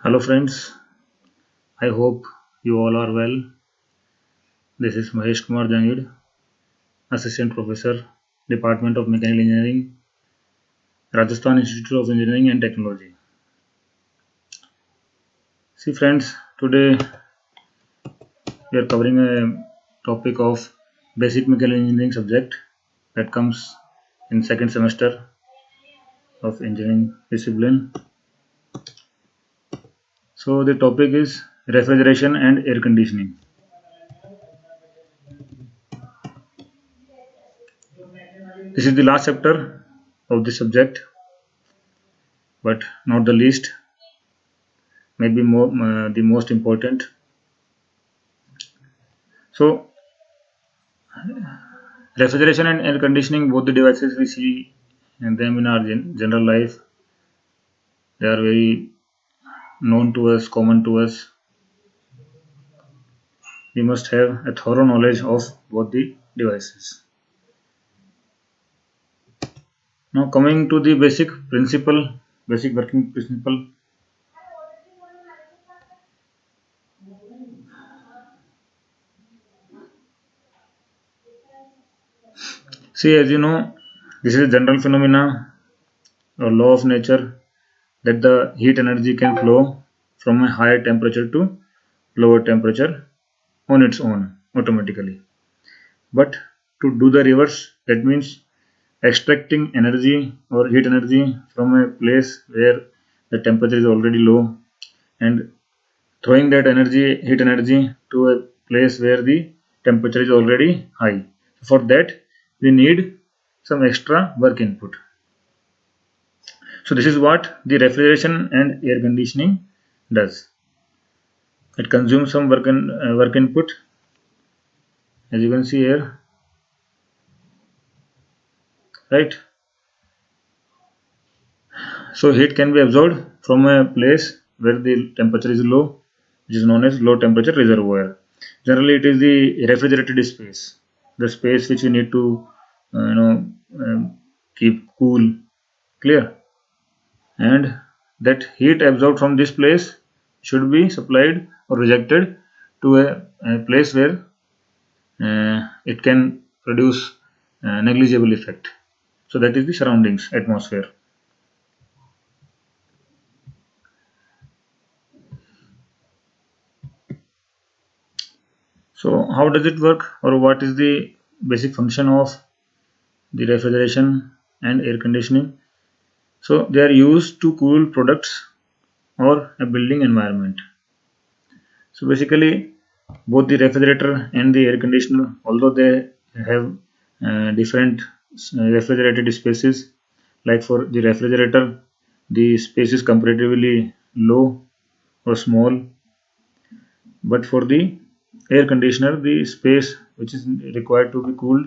Hello friends, I hope you all are well. This is Mahesh Kumar Jangid, Assistant Professor, Department of Mechanical Engineering, Rajasthan Institute of Engineering and Technology. See friends, today we are covering a topic of Basic Mechanical Engineering subject that comes in second semester of engineering discipline. So the topic is refrigeration and air conditioning. This is the last chapter of this subject, but not the least, maybe the most important. So, refrigeration and air conditioning, both the devices we see and them in our general life, they are very known to us, common to us. We must have a thorough knowledge of both the devices. Now, coming to the basic principle, basic working principle. See, as you know, this is a general phenomena or law of nature that the heat energy can flow from a higher temperature to lower temperature on its own automatically. But to do the reverse, that means extracting energy or heat energy from a place where the temperature is already low and throwing that heat energy to a place where the temperature is already high. For that, we need some extra work input. So this is what the refrigeration and air conditioning does. It consumes some work input, as you can see here, right? So heat can be absorbed from a place where the temperature is low, which is known as low temperature reservoir. Generally, it is the refrigerated space, the space which we need to, keep cool, clear, and that heat absorbed from this place should be supplied or rejected to a place where it can produce negligible effect. So that is the surroundings atmosphere. So how does it work, or what is the basic function of the refrigeration and air conditioning? So they are used to cool products or a building environment. So basically, both the refrigerator and the air conditioner, although they have different refrigerated spaces, like for the refrigerator, the space is comparatively low or small, but for the air conditioner, the space which is required to be cooled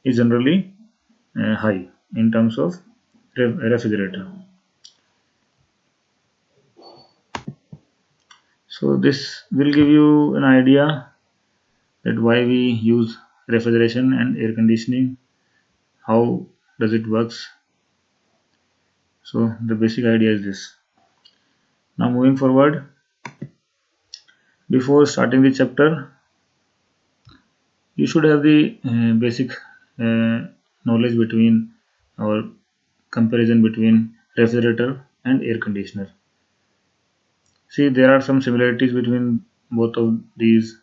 is generally high in terms of refrigerator. So this will give you an idea that why we use refrigeration and air conditioning, how does it works. So the basic idea is this. Now moving forward, before starting the chapter, you should have the basic uh, knowledge between or comparison between refrigerator and air conditioner. See, there are some similarities between both of these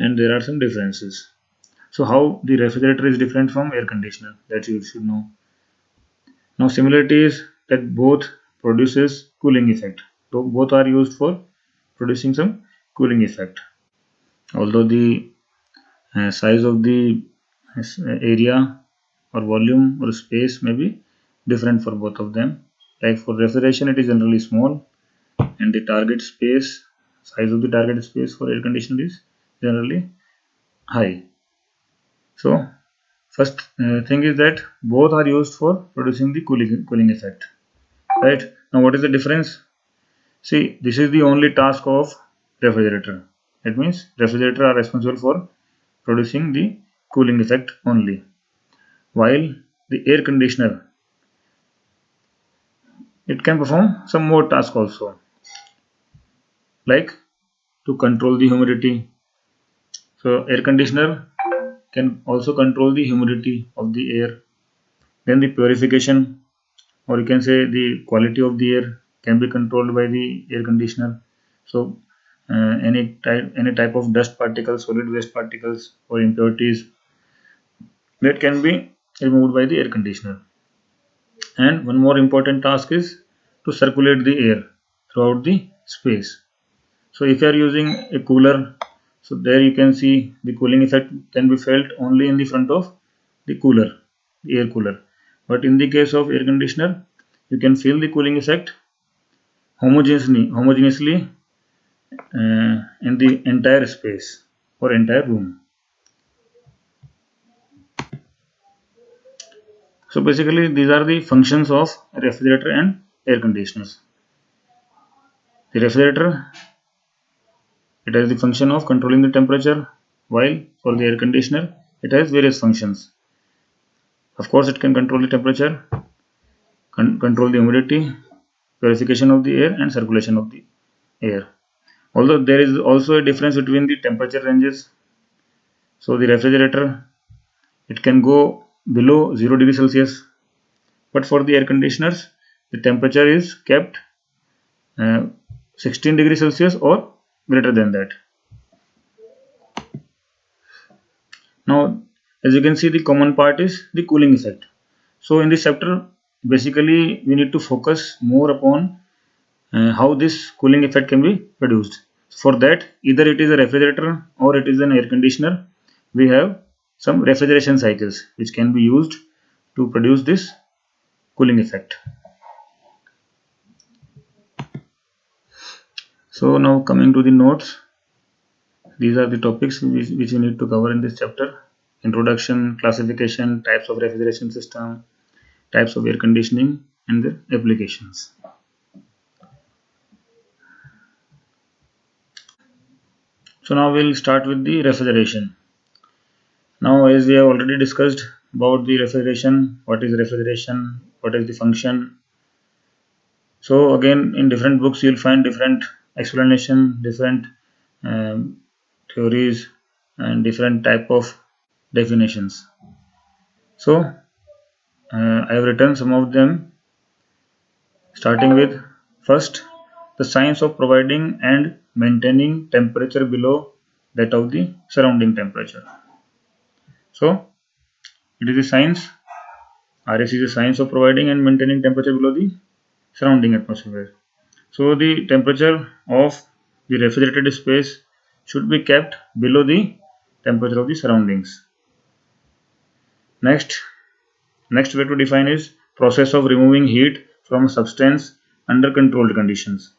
and there are some differences. So how the refrigerator is different from air conditioner, that you should know. Now similarity is that both produces cooling effect. So both are used for producing some cooling effect. Although the size of the area or volume or space may be different for both of them. Like for refrigeration, it is generally small, and the target space, size of the target space for air conditioner is generally high. So first thing is that both are used for producing the cooling effect. Right, now what is the difference? See, this is the only task of refrigerator. That means refrigerator are responsible for producing the cooling effect only, while the air conditioner, it can perform some more tasks also. like to control the humidity. So air conditioner can also control the humidity of the air. Then the purification, or you can say the quality of the air, can be controlled by the air conditioner. So any type of dust particles, solid waste particles, or impurities, that can be removed by the air conditioner. And one more important task is to circulate the air throughout the space. So if you are using a cooler, so there you can see the cooling effect can be felt only in the front of the cooler, the air cooler. But in the case of air conditioner, you can feel the cooling effect homogeneously in the entire space or entire room. So basically, these are the functions of refrigerator and air conditioners. The refrigerator, it has the function of controlling the temperature, while for the air conditioner, it has various functions. Of course, it can control the temperature, control the humidity, purification of the air, and circulation of the air. Although there is also a difference between the temperature ranges. So the refrigerator, it can go below 0 degree Celsius, but for the air conditioners, the temperature is kept uh, 16 degrees Celsius or greater than that. Now, as you can see, the common part is the cooling effect. So in this chapter, basically we need to focus more upon how this cooling effect can be produced. For that, either it is a refrigerator or it is an air conditioner, we have some refrigeration cycles which can be used to produce this cooling effect. So now coming to the notes, these are the topics which we need to cover in this chapter: introduction, classification, types of refrigeration system, types of air conditioning, and their applications. So now we'll start with the refrigeration. Now, as we have already discussed about the refrigeration, what is the function. So again, in different books, you'll find different explanation, different um, theories, and different type of definitions. So I have written some of them, starting with first, the science of providing and maintaining temperature below that of the surrounding temperature. So it is a science. RS is a science of providing and maintaining temperature below the surrounding atmosphere. So the temperature of the refrigerated space should be kept below the temperature of the surroundings. Next, next way to define is process of removing heat from a substance under controlled conditions.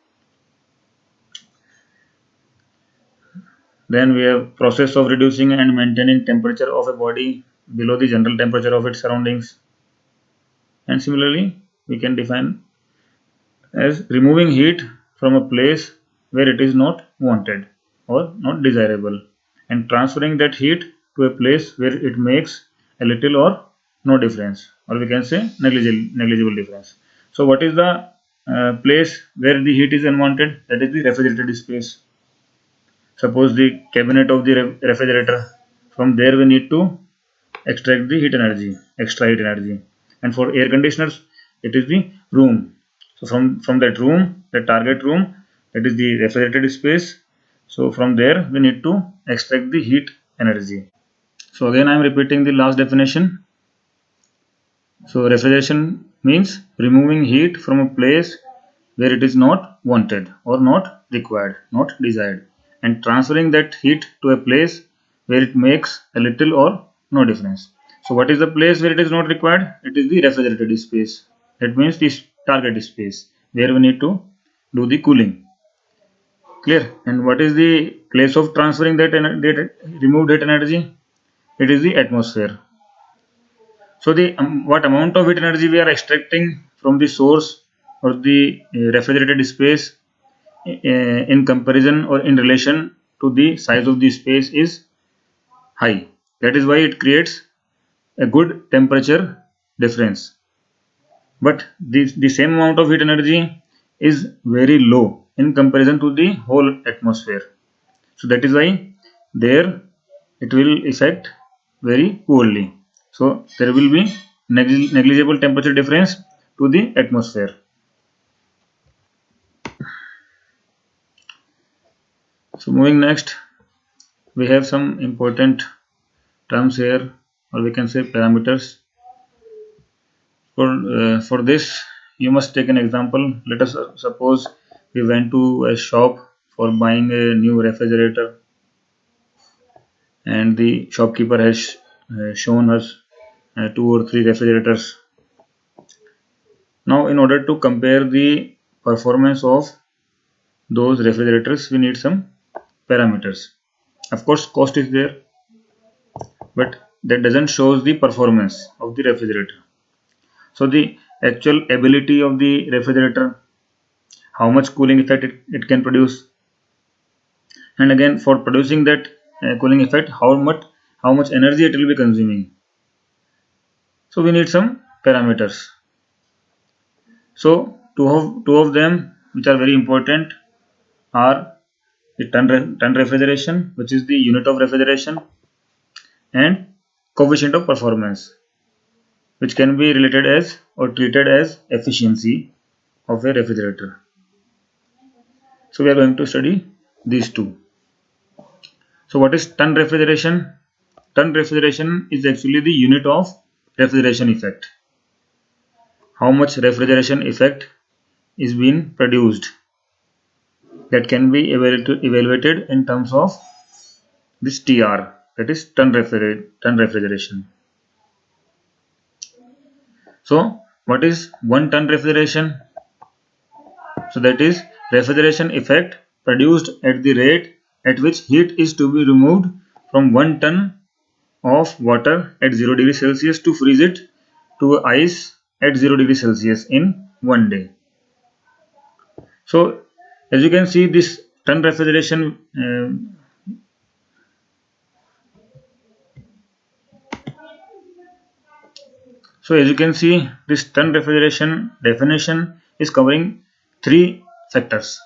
Then we have process of reducing and maintaining temperature of a body below the general temperature of its surroundings. And similarly, we can define as removing heat from a place where it is not wanted or not desirable, and transferring that heat to a place where it makes a little or no difference, or we can say negligible difference. So what is the place where the heat is unwanted? That is the refrigerated space. Suppose the cabinet of the refrigerator, from there we need to extract the heat energy, extra heat energy. And for air conditioners, it is the room. So from that room, the target room, that is the refrigerated space. So from there, we need to extract the heat energy. So again, I am repeating the last definition. So refrigeration means removing heat from a place where it is not wanted or not required, not desired, and transferring that heat to a place where it makes a little or no difference. So what is the place where it is not required? It is the refrigerated space. That means the target space where we need to do the cooling. Clear? And what is the place of transferring that removed heat energy? It is the atmosphere. So the what amount of heat energy we are extracting from the source or the refrigerated space in comparison or in relation to the size of the space is high. That is why it creates a good temperature difference. But the same amount of heat energy is very low in comparison to the whole atmosphere. So that is why there it will affect very poorly. So there will be negligible temperature difference to the atmosphere. So moving next, we have some important terms here, or we can say parameters. For this, you must take an example. Let us suppose we went to a shop for buying a new refrigerator, and the shopkeeper has shown us two or three refrigerators. Now, in order to compare the performance of those refrigerators, we need some parameters. Of course, cost is there, but that doesn't show the performance of the refrigerator. So the actual ability of the refrigerator, how much cooling effect it can produce, and again for producing that cooling effect, how much energy it will be consuming. So we need some parameters. So two of them which are very important are the ton refrigeration, which is the unit of refrigeration, and coefficient of performance, which can be related as or treated as efficiency of a refrigerator. So we are going to study these two. So what is ton refrigeration? Ton refrigeration is actually the unit of refrigeration effect. How much refrigeration effect is being produced, that can be evaluated in terms of this TR, that is ton refrigeration. So what is 1 ton refrigeration? So that is refrigeration effect produced at the rate at which heat is to be removed from 1 ton of water at 0 degree Celsius to freeze it to ice at 0 degree Celsius in 1 day. So as you can see, this ton refrigeration this ton refrigeration definition is covering three factors.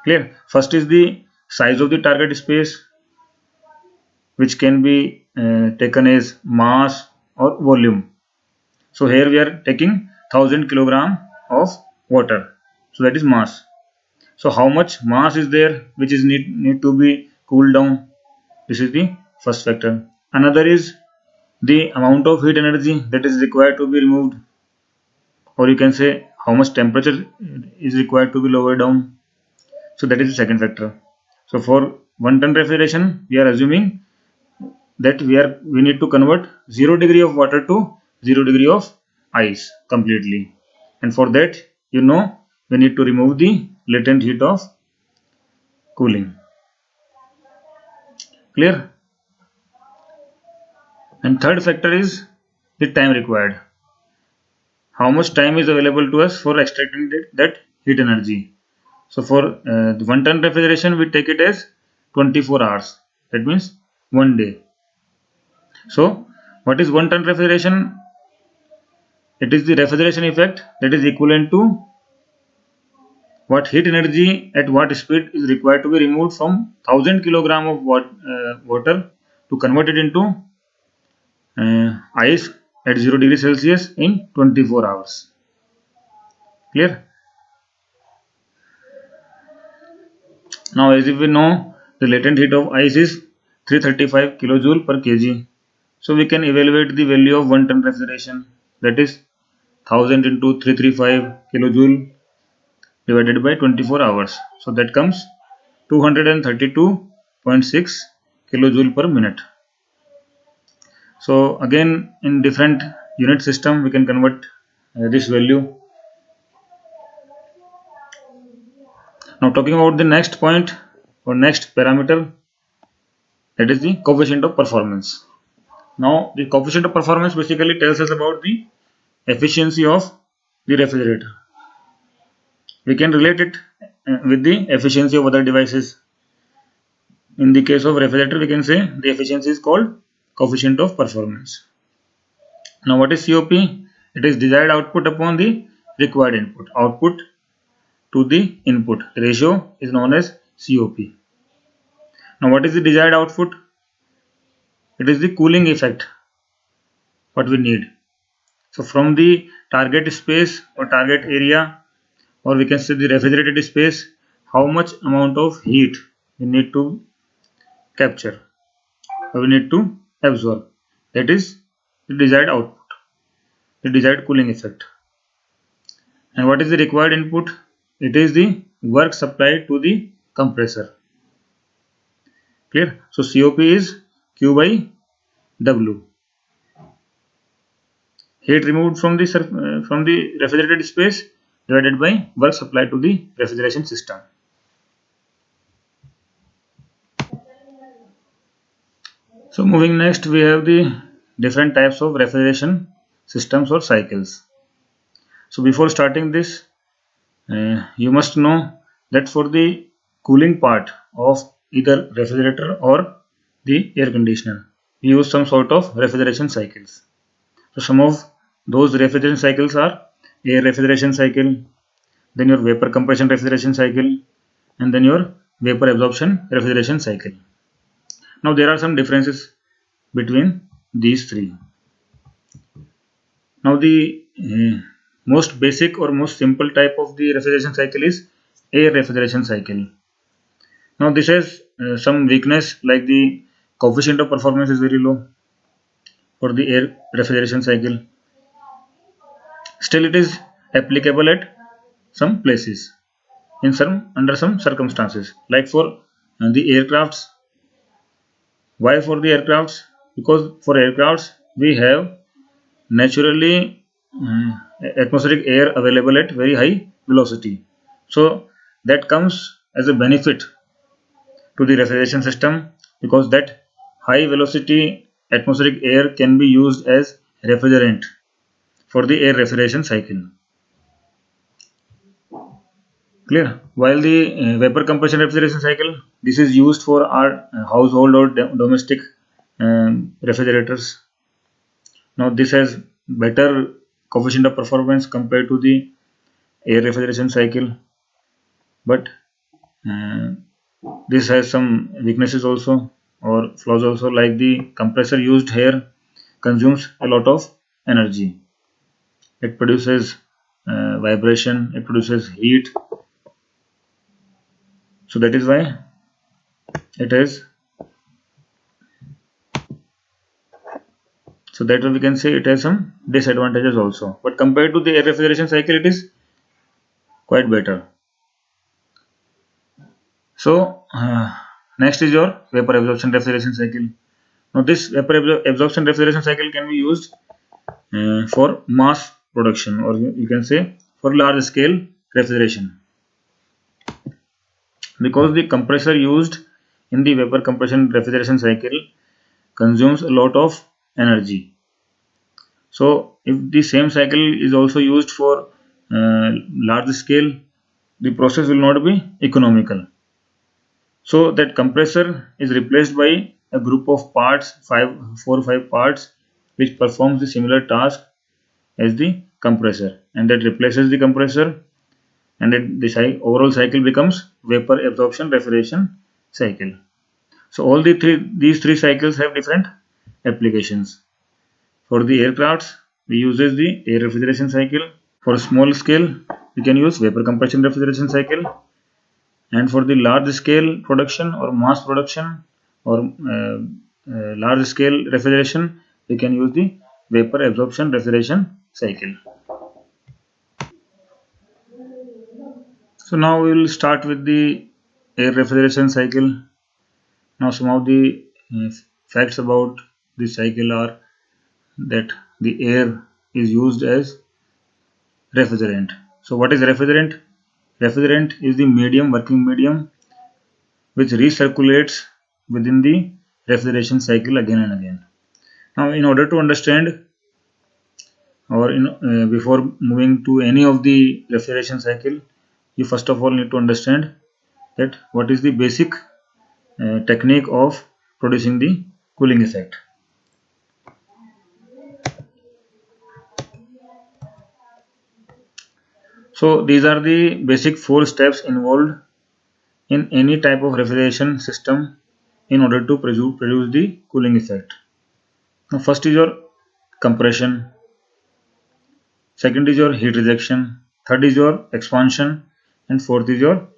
Clear? First is the size of the target space, which can be taken as mass or volume. So here we are taking 1000 kilogram of water. So that is mass. So how much mass is there which is need to be cooled down? This is the first factor. Another is the amount of heat energy that is required to be removed, or you can say how much temperature is required to be lowered down. So that is the second factor. So for 1 ton refrigeration, we are assuming that we need to convert 0 degree of water to 0 degree of ice completely, and for that we need to remove the latent heat of cooling. Clear? And third factor is the time required. How much time is available to us for extracting that heat energy. So for the 1 ton refrigeration, we take it as 24 hours. That means 1 day. So what is 1 ton refrigeration? It is the refrigeration effect that is equivalent to what heat energy at what speed is required to be removed from 1000 kilogram of water to convert it into ice at 0 degree Celsius in 24 hours. Clear? Now as if we know, the latent heat of ice is 335 kilojoule per kg. So we can evaluate the value of 1 ton refrigeration, that is 1000 into 335 kilojoule divided by 24 hours. So that comes 232.6 kilojoule per minute. So again, in different unit system we can convert this value. Now talking about the next point or next parameter, that is the coefficient of performance. Now the coefficient of performance basically tells us about the efficiency of the refrigerator. We can relate it with the efficiency of other devices. In the case of refrigerator, we can say the efficiency is called coefficient of performance. Now what is COP? It is desired output upon the required input. Output to the input. Ratio is known as COP. Now what is the desired output? It is the cooling effect what we need. So from the target space or target area, or we can say the refrigerated space, how much amount of heat we need to capture or we need to absorb. That is the desired output, the desired cooling effect. And what is the required input? It is the work supplied to the compressor. Clear? So COP is Q by W. Heat removed from the refrigerated space divided by work supplied to the refrigeration system. So moving next, we have the different types of refrigeration systems or cycles. So before starting this, you must know that for the cooling part of either refrigerator or the air conditioner, we use some sort of refrigeration cycles. So some of those refrigeration cycles are air refrigeration cycle, then your vapor compression refrigeration cycle, and then your vapor absorption refrigeration cycle. Now there are some differences between these three. Now the most basic or most simple type of the refrigeration cycle is air refrigeration cycle. Now this has some weakness, like the coefficient of performance is very low for the air refrigeration cycle. Still it is applicable at some places in some under some circumstances, like for the aircrafts. Why for the aircrafts? Because for aircrafts we have naturally atmospheric air available at very high velocity, so that comes as a benefit to the refrigeration system, because that high velocity atmospheric air can be used as refrigerant for the air refrigeration cycle. Clear? While the vapor compression refrigeration cycle, this is used for our household or domestic refrigerators. Now this has better coefficient of performance compared to the air refrigeration cycle, but uh, this has some weaknesses also, or flaws also, like the compressor used here consumes a lot of energy. It produces vibration, it produces heat, so that is why it is, so that we can say it has some disadvantages also, but compared to the air refrigeration cycle it is quite better. So next is your vapor absorption refrigeration cycle. Now this vapor absorption refrigeration cycle can be used for mass production, or you can say for large scale refrigeration, because the compressor used in the vapor compression refrigeration cycle consumes a lot of energy. So if the same cycle is also used for large scale, the process will not be economical. So that compressor is replaced by a group of parts, 4 or 5 parts, which performs the similar task as the compressor, and that replaces the compressor, and the overall cycle becomes vapor absorption refrigeration cycle. So all these three cycles have different applications. For the aircrafts, we uses the air refrigeration cycle. For small scale, we can use vapor compression refrigeration cycle, and for the large scale production or mass production or large scale refrigeration, we can use the vapor absorption refrigeration cycle. So now we will start with the air refrigeration cycle. Now some of the facts about this cycle are that the air is used as refrigerant. So what is refrigerant? Refrigerant is the working medium, which recirculates within the refrigeration cycle again and again. Now in order to understand, or before moving to any of the refrigeration cycle, you first of all need to understand that what is the basic technique of producing the cooling effect. So these are the basic 4 steps involved in any type of refrigeration system in order to produce the cooling effect. Now first is your compression, second is your heat rejection, third is your expansion, and fourth is your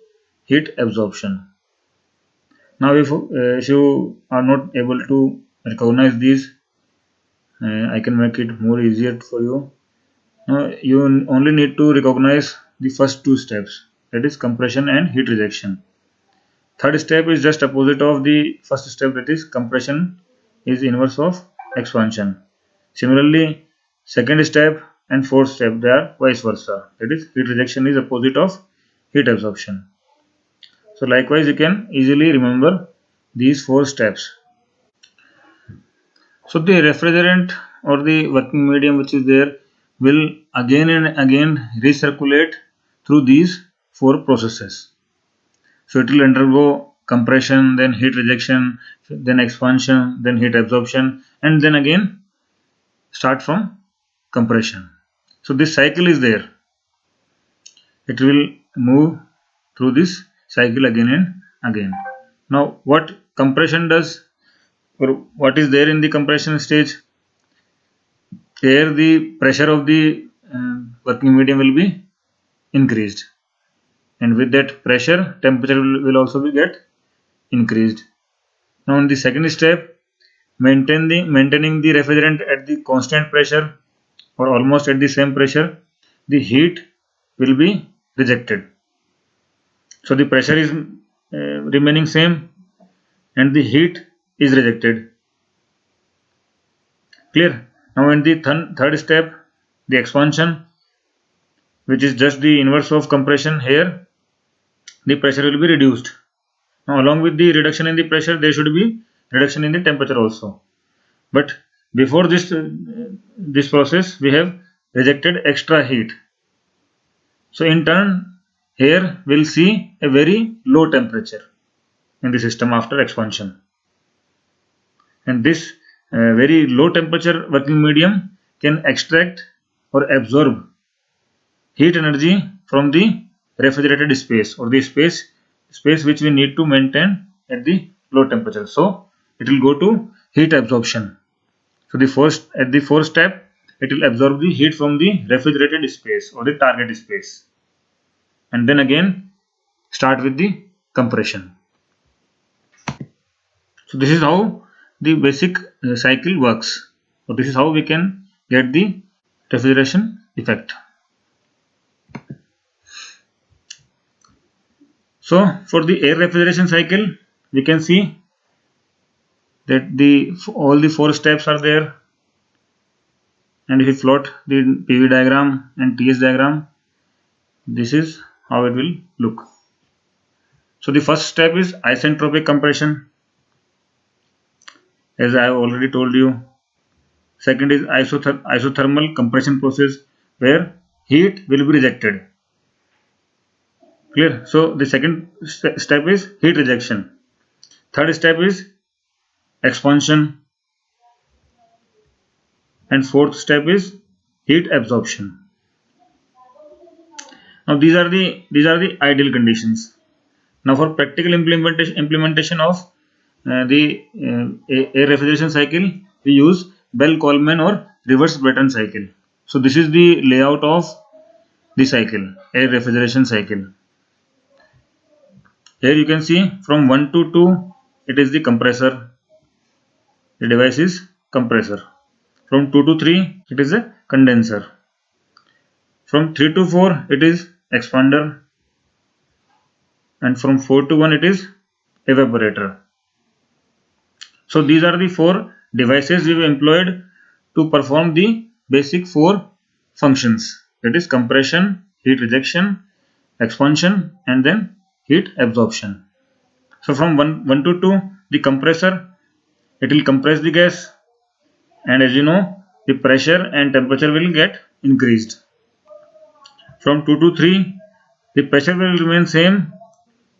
heat absorption. Now if you are not able to recognize these, I can make it more easier for you. Now you only need to recognize the first 2 steps, that is compression and heat rejection. Third step is just opposite of the first step, that is compression is inverse of expansion. Similarly, second step and fourth step, they are vice versa, that is heat rejection is opposite of heat absorption. So likewise you can easily remember these 4 steps. So the refrigerant or the working medium which is there will again and again recirculate through these 4 processes. So it will undergo compression, then heat rejection, then expansion, then heat absorption, and then again start from compression. So this cycle is there. It will move through this cycle again and again. Now what compression does, or what is there in the compression stage? Here the pressure of the working medium will be increased, and with that pressure temperature will also be get increased. Now in the second step, maintaining the refrigerant at the constant pressure or almost at the same pressure, the heat will be rejected. So the pressure is remaining same and the heat is rejected. Clear? Now in the third step, the expansion, which is just the inverse of compression, here the pressure will be reduced. Now along with the reduction in the pressure, there should be reduction in the temperature also. But before this process, we have rejected extra heat. So in turn, here we'll see a very low temperature in the system after expansion. And this very low temperature working medium can extract or absorb heat energy from the refrigerated space, or the space which we need to maintain at the low temperature. So it will go to heat absorption. So at the fourth step, it will absorb the heat from the refrigerated space or the target space, and then again start with the compression. So this is how the basic cycle works. So this is how we can get the refrigeration effect. So for the air refrigeration cycle, we can see that all the 4 steps are there, and if we plot the PV diagram and TS diagram, this is how it will look. So the first step is isentropic compression, as I have already told you. Second is isothermal compression process, where heat will be rejected. Clear? So the second step is heat rejection. Third step is expansion, and fourth step is heat absorption. Now these are the ideal conditions. Now for practical implementation of air refrigeration cycle, we use Bell-Coleman or reverse Brayton cycle. So this is the layout of the cycle, air refrigeration cycle. Here you can see from 1 to 2, it is the compressor. The device is compressor. From 2 to 3, it is a condenser. From 3 to 4, it is expander, and from 4 to 1, it is evaporator. So these are the 4 devices we have employed to perform the basic 4 functions, that is compression, heat rejection, expansion, and then heat absorption. So from 1 to 2, the compressor, it will compress the gas, and as you know, the pressure and temperature will get increased. From 2 to 3, the pressure will remain same,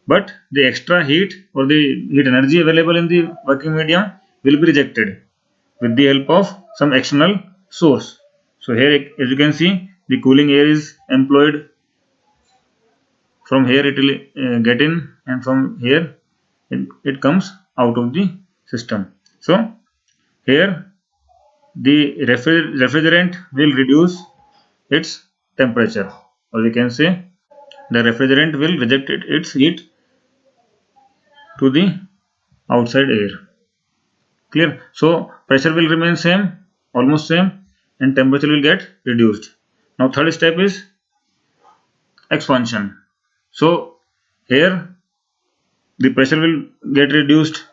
but the extra heat or the heat energy available in the working medium will be rejected with the help of some external source. So here, as you can see, the cooling air is employed from here it will get in, and from here it comes out of the system. So here the refrigerant will reduce its temperature, or we can say the refrigerant will reject its heat to the outside air. Clear? So pressure will remain same, almost same, and temperature will get reduced. Now third step is expansion. So here the pressure will get reduced,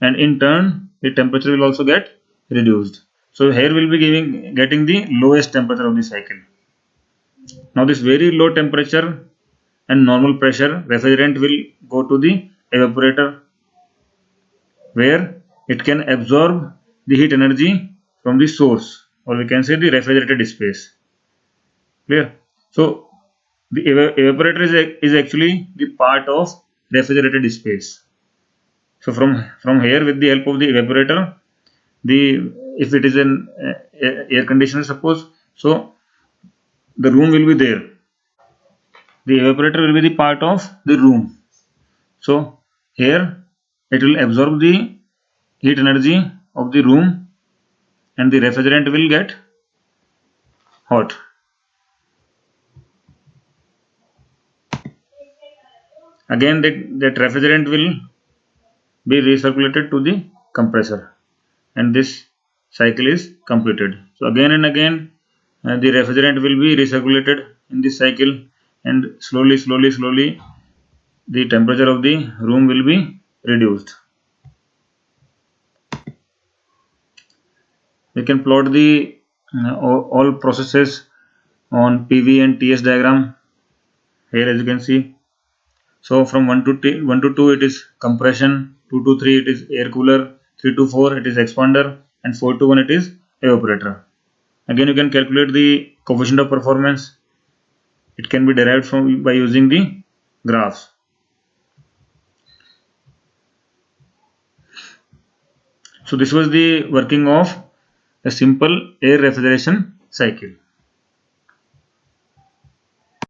and in turn the temperature will also get reduced. So here we will be getting the lowest temperature of the cycle. Now this very low temperature and normal pressure refrigerant will go to the evaporator, where it can absorb the heat energy from the source, or we can say the refrigerated space. Clear? So the evaporator is actually the part of refrigerated space. So from here, with the help of the evaporator, the if it is an air conditioner, suppose, so the room will be there. The evaporator will be the part of the room. So here it will absorb the heat energy of the room, and the refrigerant will get hot. Again that refrigerant will be recirculated to the compressor, and this cycle is completed. So again and again the refrigerant will be recirculated in this cycle, and slowly the temperature of the room will be reduced. We can plot the all processes on PV and TS diagram here, as you can see. So from 1 to 2 it is compression, 2 to 3 it is air cooler, 3 to 4 it is expander, and 4 to 1 it is evaporator. Again you can calculate the coefficient of performance. It can be derived from by using the graphs. So this was the working of a simple air refrigeration cycle.